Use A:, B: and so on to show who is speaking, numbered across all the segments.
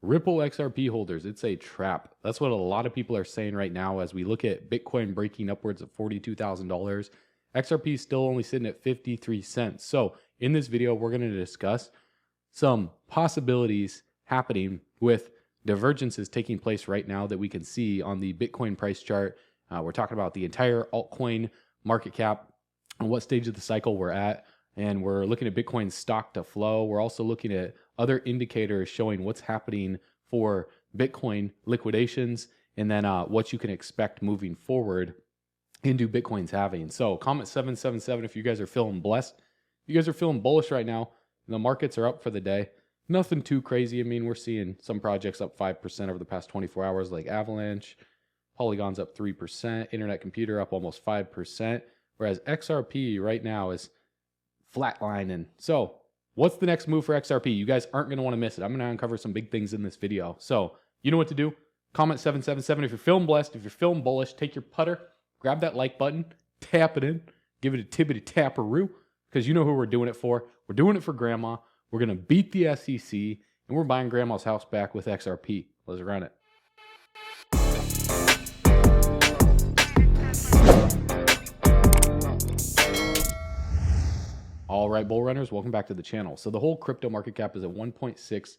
A: Ripple XRP holders, it's a trap. That's what a lot of people are saying right now as we look at Bitcoin breaking upwards of $42,000. XRP is still only sitting at 53 cents. So in this video, we're going to discuss some possibilities happening with divergences taking place right now that we can see on the Bitcoin price chart. We're talking about the entire altcoin market cap and what stage of the cycle we're at. And we're looking at Bitcoin's stock to flow. We're also looking at other indicators showing what's happening for Bitcoin liquidations and then what you can expect moving forward into Bitcoin's halving. So comment 777 if you guys are feeling blessed. If you guys are feeling bullish right now, the markets are up for the day. Nothing too crazy. I mean, we're seeing some projects up 5% over the past 24 hours like Avalanche. Polygon's up 3%. Internet Computer up almost 5%. Whereas XRP right now is flatlining. So what's the next move for XRP? You guys aren't going to want to miss it. I'm going to uncover some big things in this video. So you know what to do. Comment 777 if you're feeling blessed. If you're feeling bullish, take your putter, grab that like button, tap it in, give it a tippity tapperoo, because you know who we're doing it for. We're doing it for grandma. We're going to beat the SEC, and we're buying grandma's house back with XRP. Let's run it. All right, bull runners, welcome back to the channel. So the whole crypto market cap is at $1.6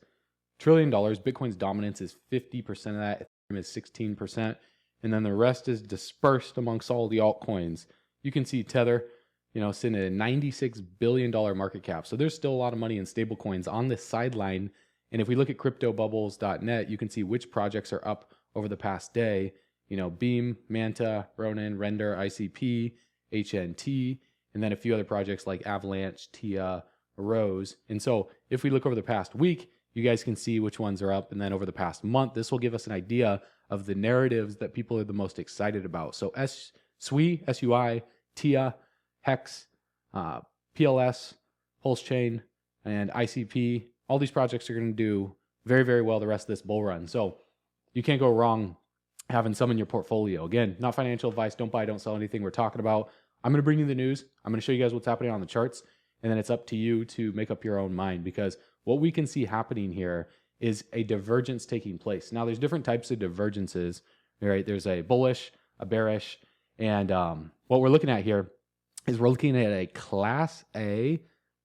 A: trillion. Bitcoin's dominance is 50% of that. Ethereum is 16%. And then the rest is dispersed amongst all the altcoins. You can see Tether, sitting at a $96 billion market cap. So there's still a lot of money in stable coins on this sideline. And if we look at cryptobubbles.net, you can see which projects are up over the past day. Beam, Manta, Ronin, Render, ICP, HNT, and then a few other projects like Avalanche, Tia, Rose. And so if we look over the past week, you guys can see which ones are up. And then over the past month, this will give us an idea of the narratives that people are the most excited about. So SUI, SUI, Tia, Hex, PLS, Pulse Chain, and ICP. All these projects are going to do very, very well the rest of this bull run. So you can't go wrong having some in your portfolio. Again, not financial advice. Don't buy, don't sell anything we're talking about. I'm going to bring you the news. I'm going to show you guys what's happening on the charts. And then it's up to you to make up your own mind, because what we can see happening here is a divergence taking place. Now, there's different types of divergences, right? There's a bullish, a bearish, and what we're looking at here is we're looking at a Class A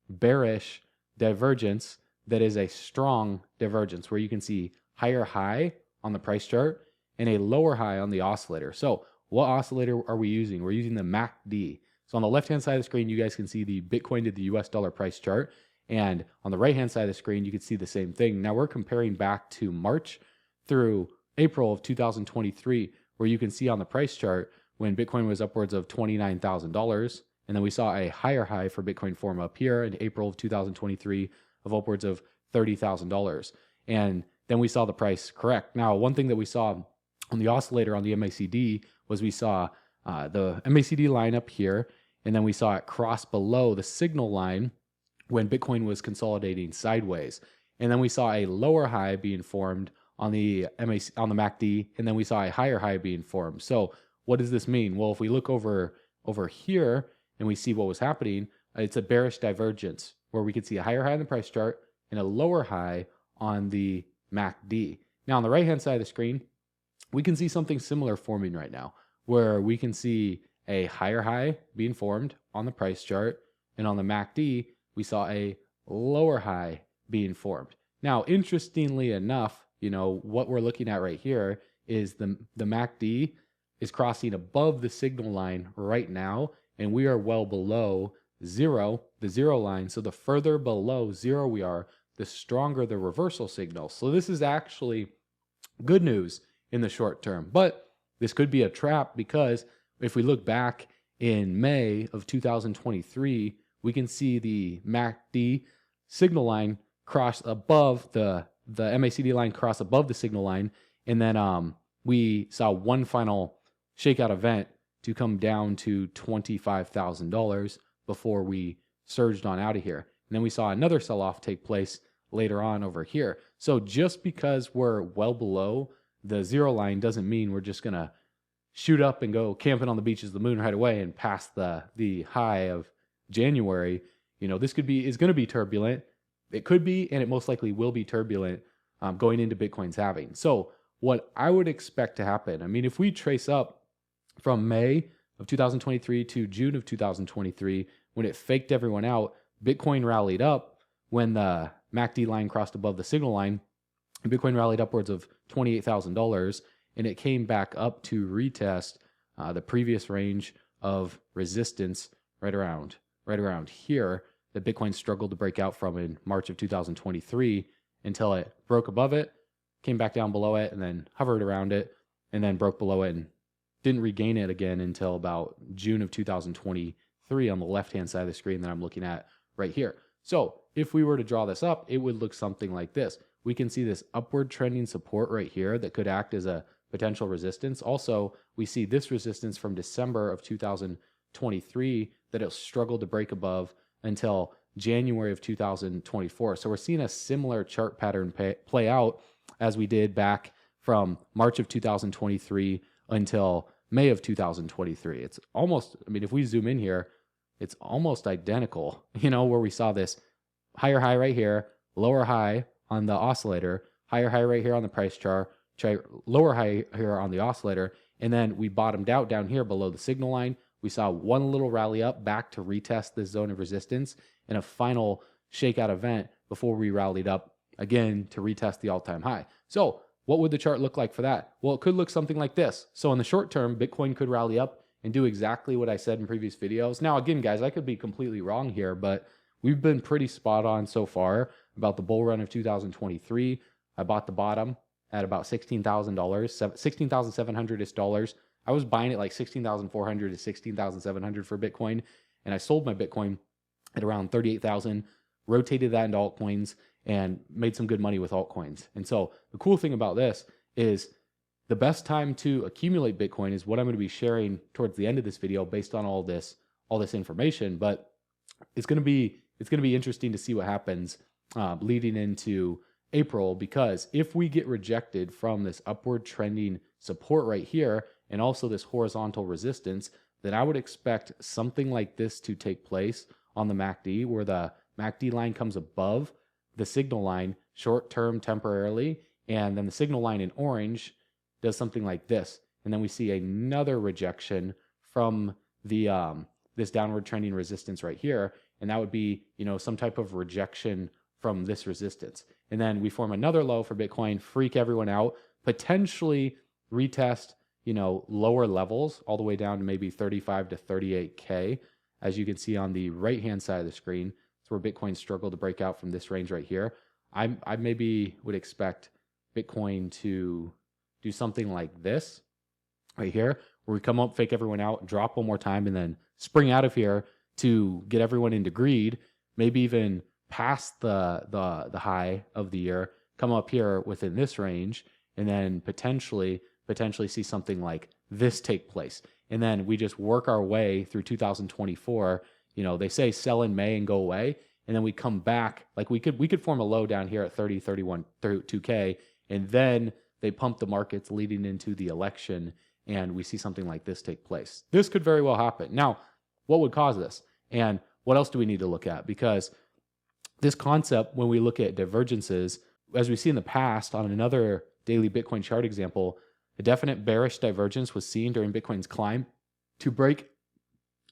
A: bearish divergence that is a strong divergence where you can see higher high on the price chart and a lower high on the oscillator. So what oscillator are we using? We're using the MACD. So on the left-hand side of the screen, you guys can see the Bitcoin to the US dollar price chart. And on the right-hand side of the screen, you can see the same thing. Now we're comparing back to March through April of 2023, where you can see on the price chart when Bitcoin was upwards of $29,000. And then we saw a higher high for Bitcoin form up here in April of 2023 of upwards of $30,000. And then we saw the price correct. Now, one thing that we saw on the oscillator on the MACD was we saw the MACD line up here, and then we saw it cross below the signal line when Bitcoin was consolidating sideways. And then we saw a lower high being formed on the MACD, and then we saw a higher high being formed. So what does this mean? Well, if we look over here and we see what was happening, it's a bearish divergence where we could see a higher high on the price chart and a lower high on the MACD. Now on the right-hand side of the screen, we can see something similar forming right now, where we can see a higher high being formed on the price chart, and on the MACD, we saw a lower high being formed. Now, interestingly enough, what we're looking at right here is the MACD is crossing above the signal line right now, and we are well below zero, the zero line. So the further below zero we are, the stronger the reversal signal. So this is actually good news in the short term, but this could be a trap, because if we look back in May of 2023, we can see the MACD signal line cross above the MACD line cross above the signal line. And then we saw one final shakeout event to come down to $25,000 before we surged on out of here. And then we saw another sell-off take place later on over here. So just because we're well below the zero line doesn't mean we're just going to shoot up and go camping on the beaches of the moon right away and pass the high of January. This is going to be turbulent. It could be, and it most likely will be turbulent going into Bitcoin's halving. So what I would expect to happen, I mean, if we trace up from May of 2023 to June of 2023, when it faked everyone out, Bitcoin rallied up when the MACD line crossed above the signal line. Bitcoin rallied upwards of $28,000, and it came back up to retest the previous range of resistance right around here that Bitcoin struggled to break out from in March of 2023 until it broke above it, came back down below it, and then hovered around it, and then broke below it and didn't regain it again until about June of 2023 on the left-hand side of the screen that I'm looking at right here. So if we were to draw this up, it would look something like this. We can see this upward trending support right here that could act as a potential resistance. Also, we see this resistance from December of 2023 that it struggled to break above until January of 2024. So we're seeing a similar chart pattern play out as we did back from March of 2023 until May of 2023. It's almost, I mean, if we zoom in here, it's almost identical, where we saw this higher high right here, lower high on the oscillator, higher high right here on the price chart, lower high here on the oscillator, and then we bottomed out down here below the signal line. We saw one little rally up back to retest this zone of resistance and a final shakeout event before we rallied up again to retest the all-time high. So what would the chart look like for that? Well, it could look something like this. So in the short term, Bitcoin could rally up and do exactly what I said in previous videos. Now, again, guys, I could be completely wrong here, but we've been pretty spot on so far about the bull run of 2023. I bought the bottom at about $16,000, $16,700-ish. I was buying it like $16,400 to $16,700 for Bitcoin, and I sold my Bitcoin at around $38,000, rotated that into altcoins, and made some good money with altcoins. And so the cool thing about this is the best time to accumulate Bitcoin is what I'm going to be sharing towards the end of this video based on all this information. But it's going to be interesting to see what happens leading into April, because if we get rejected from this upward trending support right here and also this horizontal resistance, then I would expect something like this to take place on the MACD, where the MACD line comes above the signal line short term temporarily, and then the signal line in orange does something like this, and then we see another rejection from the this downward trending resistance right here, and that would be some type of rejection from this resistance, and then we form another low for Bitcoin, freak everyone out, potentially retest lower levels all the way down to maybe 35 to 38K, as you can see on the right hand side of the screen. It's where Bitcoin struggled to break out from this range right here. I maybe would expect Bitcoin to do something like this right here, where we come up, fake everyone out, drop one more time, and then spring out of here to get everyone into greed, maybe even past the high of the year, come up here within this range, and then potentially see something like this take place. And then we just work our way through 2024. They say sell in May and go away, and then we come back. Like we could form a low down here at 30, 31, 32K, and then they pump the markets leading into the election, and we see something like this take place. This could very well happen. Now, what would cause this? And what else do we need to look at? Because this concept, when we look at divergences, as we see in the past on another daily Bitcoin chart example, a definite bearish divergence was seen during Bitcoin's climb to break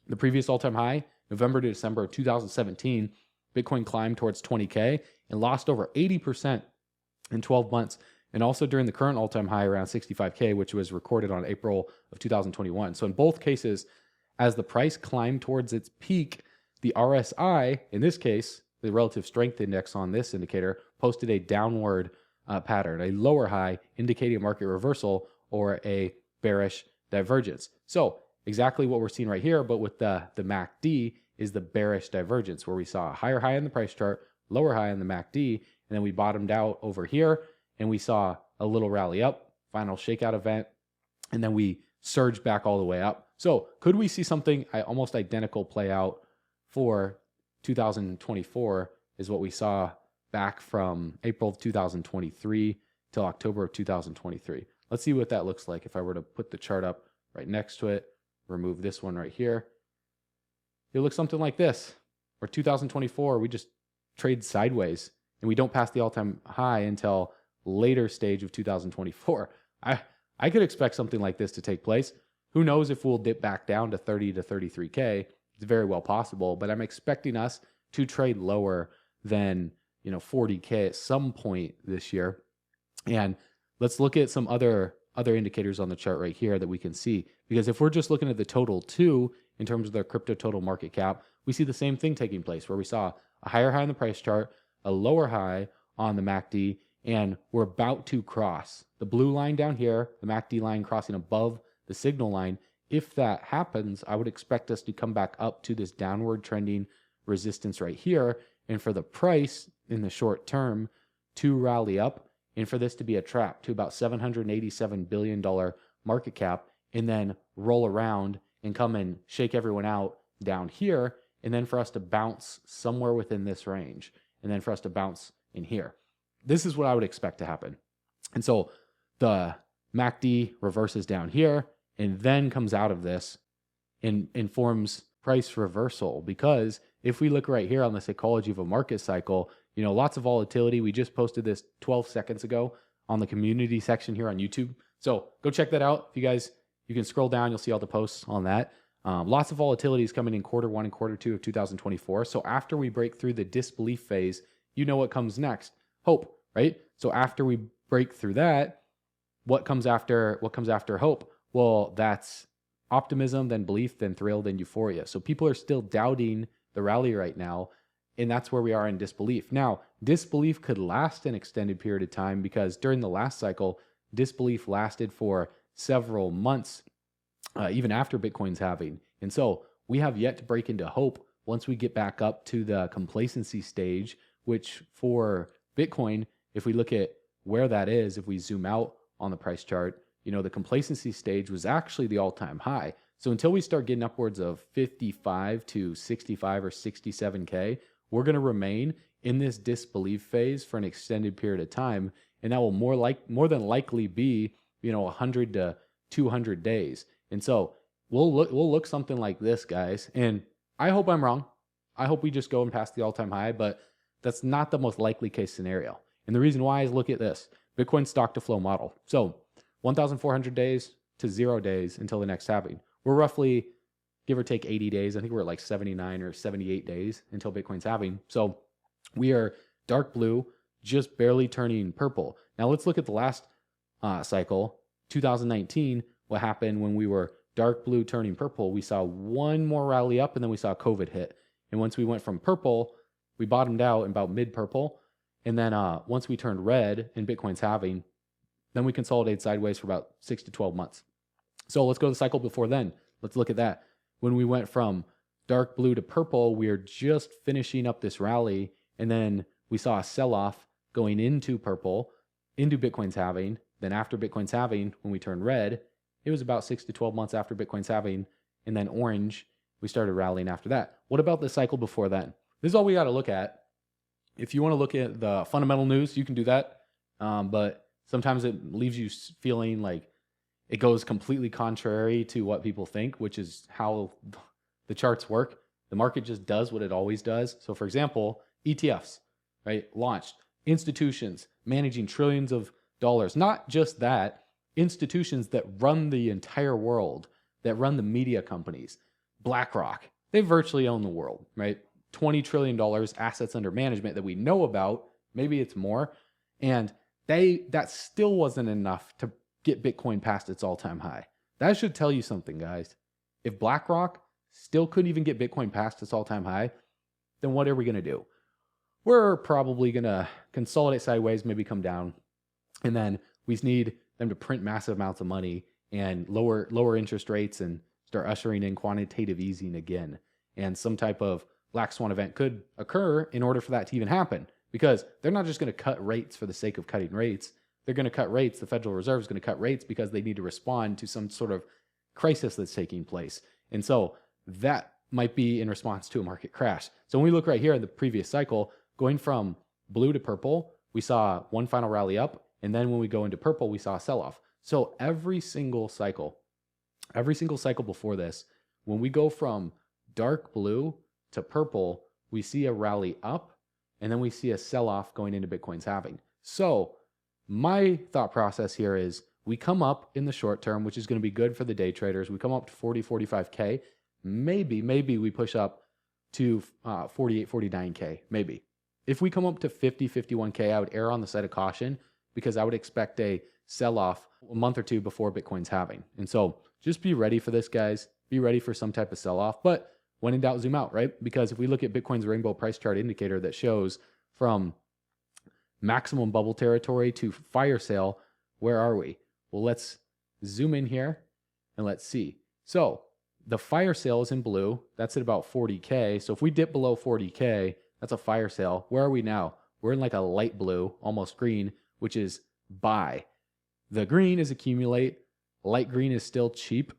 A: the previous all-time high, November to December of 2017. Bitcoin climbed towards 20K and lost over 80% in 12 months. And also during the current all-time high around 65K, which was recorded on April of 2021. So in both cases, as the price climbed towards its peak, the RSI, in this case, the relative strength index on this indicator, posted a downward pattern, a lower high indicating a market reversal or a bearish divergence. So exactly what we're seeing right here, but with the MACD, is the bearish divergence, where we saw a higher high in the price chart, lower high in the MACD, and then we bottomed out over here, and we saw a little rally up, final shakeout event, and then we surged back all the way up. So could we see something almost identical play out for 2024 is what we saw back from April of 2023 till October of 2023. Let's see what that looks like if I were to put the chart up right next to it, remove this one right here. It looks something like this, where 2024, we just trade sideways and we don't pass the all-time high until later stage of 2024. I could expect something like this to take place. Who knows if we'll dip back down to 30 to 33K? It's very well possible, but I'm expecting us to trade lower than 40K at some point this year. And let's look at some other indicators on the chart right here that we can see. Because if we're just looking at the total too, in terms of the crypto total market cap, we see the same thing taking place where we saw a higher high on the price chart, a lower high on the MACD, and we're about to cross the blue line down here, the MACD line crossing above the signal line. If that happens, I would expect us to come back up to this downward trending resistance right here, and for the price in the short term to rally up, and for this to be a trap to about $787 billion market cap, and then roll around and come and shake everyone out down here, and then for us to bounce somewhere within this range, and then for us to bounce in here. This is what I would expect to happen. And so the MACD reverses down here and then comes out of this and forms price reversal. Because if we look right here on the psychology of a market cycle, lots of volatility. We just posted this 12 seconds ago on the community section here on YouTube. So go check that out. If you can scroll down, you'll see all the posts on that. Lots of volatility is coming in Q1 and Q2 of 2024. So after we break through the disbelief phase, what comes next? Hope, right? So after we break through that, what comes after hope? Well, that's optimism, then belief, then thrill, then euphoria. So people are still doubting the rally right now, and that's where we are in disbelief. Now, disbelief could last an extended period of time because during the last cycle, disbelief lasted for several months, even after Bitcoin's halving. And so we have yet to break into hope once we get back up to the complacency stage, which for Bitcoin, if we look at where that is, if we zoom out on the price chart, the complacency stage was actually the all-time high. So until we start getting upwards of 55 to 65 or 67K, we're going to remain in this disbelief phase for an extended period of time. And that will more than likely be, 100 to 200 days. And so we'll look something like this, guys. And I hope I'm wrong. I hope we just go and pass the all-time high, but that's not the most likely case scenario. And the reason why is look at this. Bitcoin stock to flow model. So 1,400 days to 0 days until the next halving. We're roughly, give or take 80 days. I think we're at like 79 or 78 days until Bitcoin's halving. So we are dark blue, just barely turning purple. Now let's look at the last cycle, 2019. What happened when we were dark blue turning purple? We saw one more rally up and then we saw COVID hit. And once we went from purple, we bottomed out in about mid-purple. And then once we turned red and Bitcoin's halving, then we consolidated sideways for about 6 to 12 months. So let's go to the cycle before then. Let's look at that. When we went from dark blue to purple, we are just finishing up this rally. And then we saw a sell-off going into purple, into Bitcoin's halving. Then after Bitcoin's halving, when we turned red, it was about 6 to 12 months after Bitcoin's halving. And then orange, we started rallying after that. What about the cycle before then? This is all we got to look at. If you want to look at the fundamental news, you can do that. But sometimes it leaves you feeling like it goes completely contrary to what people think, which is how the charts work. The market just does what it always does. So for example, ETFs, right? Launched. Institutions managing trillions of dollars. Not just that, institutions that run the entire world, that run the media companies. BlackRock, they virtually own the world, right? $20 trillion assets under management that we know about. Maybe it's more. And that still wasn't enough to get Bitcoin past its all-time high. That should tell you something, guys. If BlackRock still couldn't even get Bitcoin past its all-time high, then what are we going to do? We're probably going to consolidate sideways, maybe come down. And then we need them to print massive amounts of money and lower interest rates and start ushering in quantitative easing again. And some type of black swan event could occur in order for that to even happen, because they're not just going to cut rates for the sake of cutting rates. They're going to cut rates. The Federal Reserve is going to cut rates because they need to respond to some sort of crisis that's taking place. And so that might be in response to a market crash. So when we look right here at the previous cycle, going from blue to purple, we saw one final rally up. And then when we go into purple, we saw a sell-off. So every single cycle before this, when we go from dark blue to purple, we see a rally up, and then we see a sell-off going into Bitcoin's halving. So my thought process here is we come up in the short term, which is going to be good for the day traders. We come up to 40, 45K. Maybe we push up to 48, 49K, maybe. If we come up to 50, 51K, I would err on the side of caution because I would expect a sell-off a month or two before Bitcoin's halving. And so just be ready for this, guys. Be ready for some type of sell-off. But when in doubt, zoom out, right? Because if we look at Bitcoin's rainbow price chart indicator that shows from maximum bubble territory to fire sale, where are we? Well, let's zoom in here and let's see. So the fire sale is in blue. That's at about 40K. So if we dip below 40K, that's a fire sale. Where are we now? We're in like a light blue, almost green, which is buy. The green is accumulate. Light green is still cheap.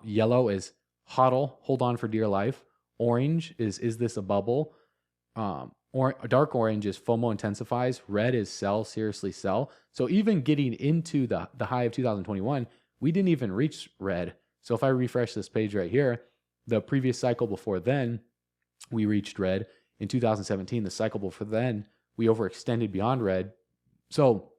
A: Yellow is hodl, hold on for dear life. Orange is this a bubble? Dark orange is FOMO intensifies. Red is sell, seriously sell. So even getting into the high of 2021, we didn't even reach red. So if I refresh this page right here, the previous cycle before then, we reached red. In 2017, the cycle before then, we overextended beyond red. So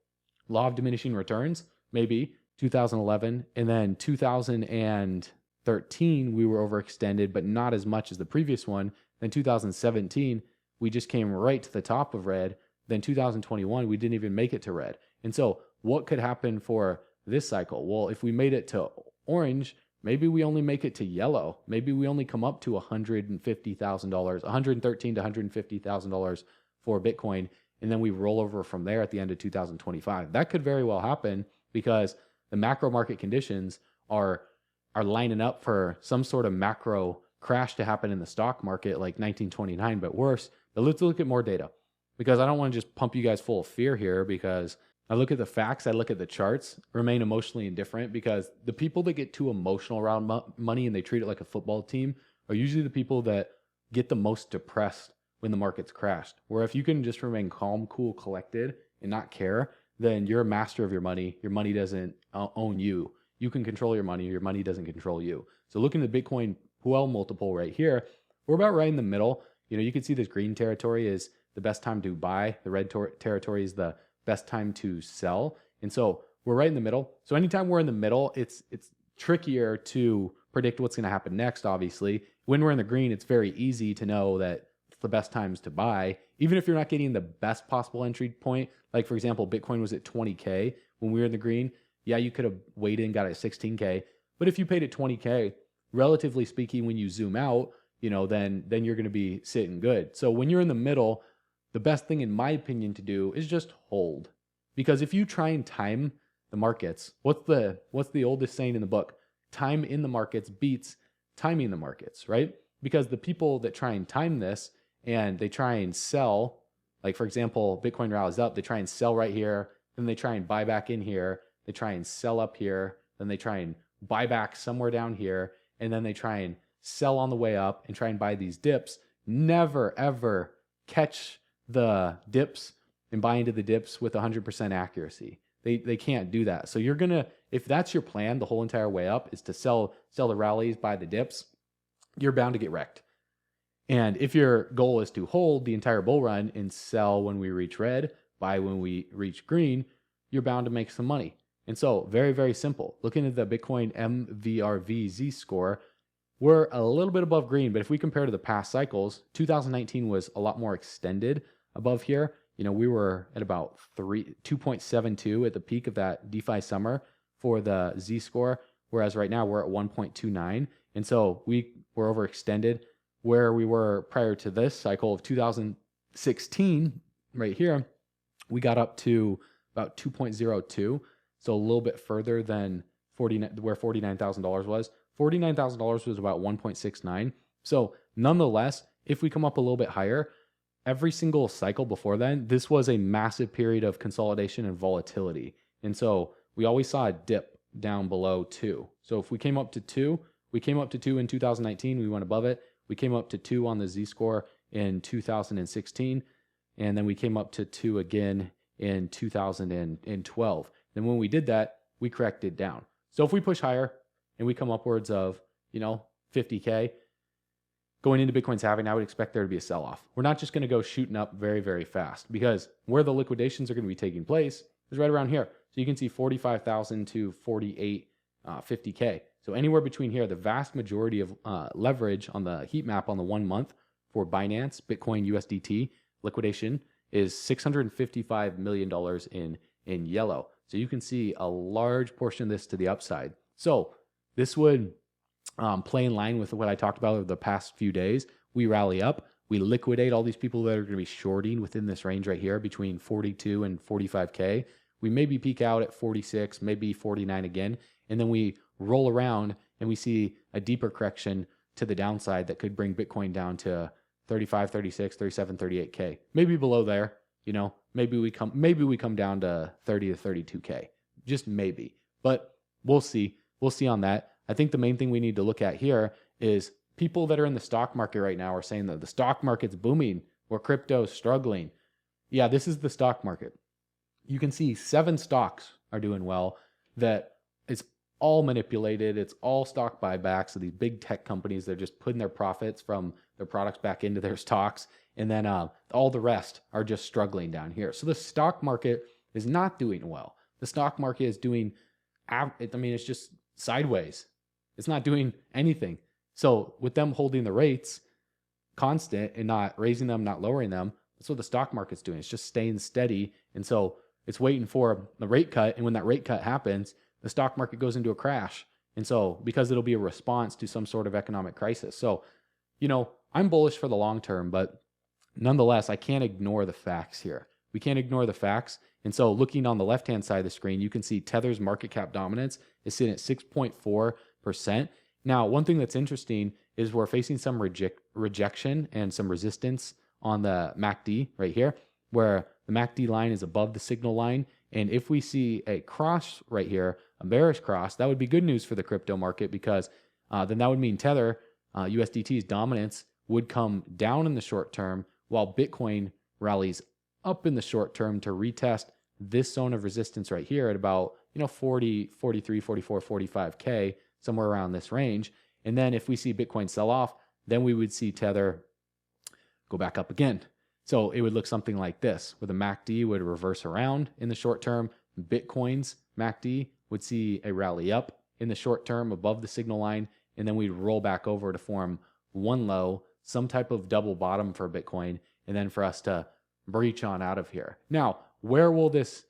A: law of diminishing returns, maybe 2011, and then 2013, we were overextended, but not as much as the previous one. Then 2017, we just came right to the top of red. Then 2021, we didn't even make it to red. And so what could happen for this cycle? Well, if we made it to orange, maybe we only make it to yellow. Maybe we only come up to $150,000, $113,000 to $150,000 for Bitcoin, and then we roll over from there at the end of 2025. That could very well happen because the macro market conditions are lining up for some sort of macro crash to happen in the stock market like 1929, but worse. But let's look at more data because I don't want to just pump you guys full of fear here because I look at the facts, I look at the charts, remain emotionally indifferent because the people that get too emotional around money and they treat it like a football team are usually the people that get the most depressed when the market's crashed. Where if you can just remain calm, cool, collected, and not care, then you're a master of your money. Your money doesn't own you. You can control your money doesn't control you. So looking at the Bitcoin Puel multiple right here, we're about right in the middle. You know, you can see this green territory is the best time to buy. The red territory is the best time to sell. And so we're right in the middle. So anytime we're in the middle, it's trickier to predict what's going to happen next, obviously. When we're in the green, it's very easy to know that it's the best times to buy, even if you're not getting the best possible entry point. Like, for example, Bitcoin was at 20K when we were in the green. Yeah, you could have waited and got it at 16K. But if you paid at 20K, relatively speaking, when you zoom out, you know, then you're going to be sitting good. So when you're in the middle, the best thing, in my opinion, to do is just hold. Because if you try and time the markets, what's the oldest saying in the book? Time in the markets beats timing the markets, right? Because the people that try and time this and they try and sell, like for example, Bitcoin rallies up, they try and sell right here, then they try and buy back in here, they try and sell up here, then they try and buy back somewhere down here, and then they try and sell on the way up and try and buy these dips. Never, ever catch the dips and buy into the dips with 100% accuracy. They can't do that. So you're going to, if that's your plan the whole entire way up is to sell the rallies, buy the dips, you're bound to get wrecked. And if your goal is to hold the entire bull run and sell when we reach red, buy when we reach green, you're bound to make some money. And so very, very simple. Looking at the Bitcoin MVRV Z-score, we're a little bit above green, but if we compare to the past cycles, 2019 was a lot more extended above here. You know, we were at about 2.72 at the peak of that DeFi summer for the Z-score, whereas right now we're at 1.29. And so we were overextended where we were prior to this cycle of 2016 right here. We got up to about 2.02. So a little bit further than where $49,000 was. $49,000 was about 1.69. So nonetheless, if we come up a little bit higher, every single cycle before then, this was a massive period of consolidation and volatility. And so we always saw a dip down below 2. So if we came up to 2, we came up to 2 in 2019, we went above it. We came up to 2 on the Z-score in 2016, and then we came up to 2 again in 2012. Then when we did that, we corrected down. So if we push higher and we come upwards of, 50K, going into Bitcoin's halving, I would expect there to be a sell-off. We're not just going to go shooting up very, very fast, because where the liquidations are going to be taking place is right around here. So you can see 45,000 to 4850K. So anywhere between here, the vast majority of leverage on the heat map on the 1 month for Binance, Bitcoin, USDT liquidation is $655 million in yellow. So you can see a large portion of this to the upside. So this would play in line with what I talked about over the past few days. We rally up, we liquidate all these people that are going to be shorting within this range right here between 42 and 45K. We maybe peak out at 46, maybe 49 again, and then we roll around and we see a deeper correction to the downside that could bring Bitcoin down to 35, 36, 37, 38K. Maybe below there, you know, maybe we come down to 30 to 32K. Just maybe. But we'll see. We'll see on that. I think the main thing we need to look at here is people that are in the stock market right now are saying that the stock market's booming or crypto's struggling. Yeah, this is the stock market. You can see 7 stocks are doing well. That it's all manipulated. It's all stock buybacks of these big tech companies. They're just putting their profits from their products back into their stocks. And then all the rest are just struggling down here. So the stock market is not doing well. The stock market is doing, it's just sideways. It's not doing anything. So with them holding the rates constant and not raising them, not lowering them, that's what the stock market's doing. It's just staying steady. And so it's waiting for the rate cut. And when that rate cut happens, the stock market goes into a crash. And so because it'll be a response to some sort of economic crisis. So, you know, I'm bullish for the long term, but nonetheless, I can't ignore the facts here. We can't ignore the facts. And so looking on the left-hand side of the screen, you can see Tether's market cap dominance is sitting at 6.4%. Now, one thing that's interesting is we're facing some rejection and some resistance on the MACD right here, where the MACD line is above the signal line. And if we see a cross right here, a bearish cross, that would be good news for the crypto market, because then that would mean Tether, USDT's dominance would come down in the short term, while Bitcoin rallies up in the short term to retest this zone of resistance right here at about 40, 43, 44, 45K, somewhere around this range. And then if we see Bitcoin sell off, then we would see Tether go back up again. So it would look something like this, where the MACD would reverse around in the short term. Bitcoin's MACD would see a rally up in the short term above the signal line, and then we'd roll back over to form one low, some type of double bottom for Bitcoin, and then for us to breach on out of here. Now, where will this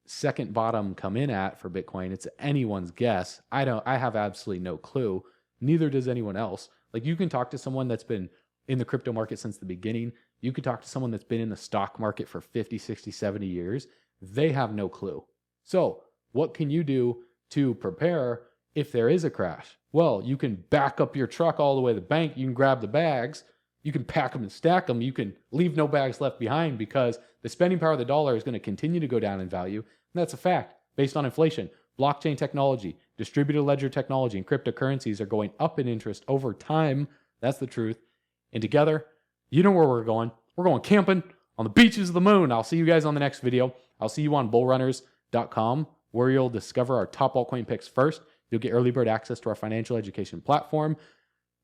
A: second bottom come in at for Bitcoin? It's anyone's guess. I have absolutely no clue. Neither does anyone else. Like, you can talk to someone that's been in the crypto market since the beginning. You could talk to someone that's been in the stock market for 50, 60, 70 years. They have no clue. So what can you do to prepare if there is a crash? Well, you can back up your truck all the way to the bank. You can grab the bags. You can pack them and stack them. You can leave no bags left behind, because the spending power of the dollar is going to continue to go down in value. And that's a fact based on inflation. Blockchain technology, distributed ledger technology, and cryptocurrencies are going up in interest over time. That's the truth. And together, you know where we're going. We're going camping on the beaches of the moon. I'll see you guys on the next video. I'll see you on bullrunners.com, where you'll discover our top altcoin picks first. You'll get early bird access to our financial education platform.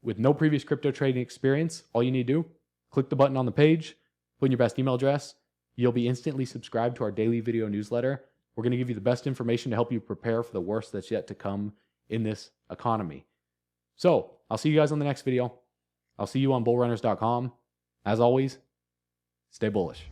A: With no previous crypto trading experience, all you need to do, click the button on the page, put in your best email address. You'll be instantly subscribed to our daily video newsletter. We're going to give you the best information to help you prepare for the worst that's yet to come in this economy. So I'll see you guys on the next video. I'll see you on bullrunners.com. As always, stay bullish.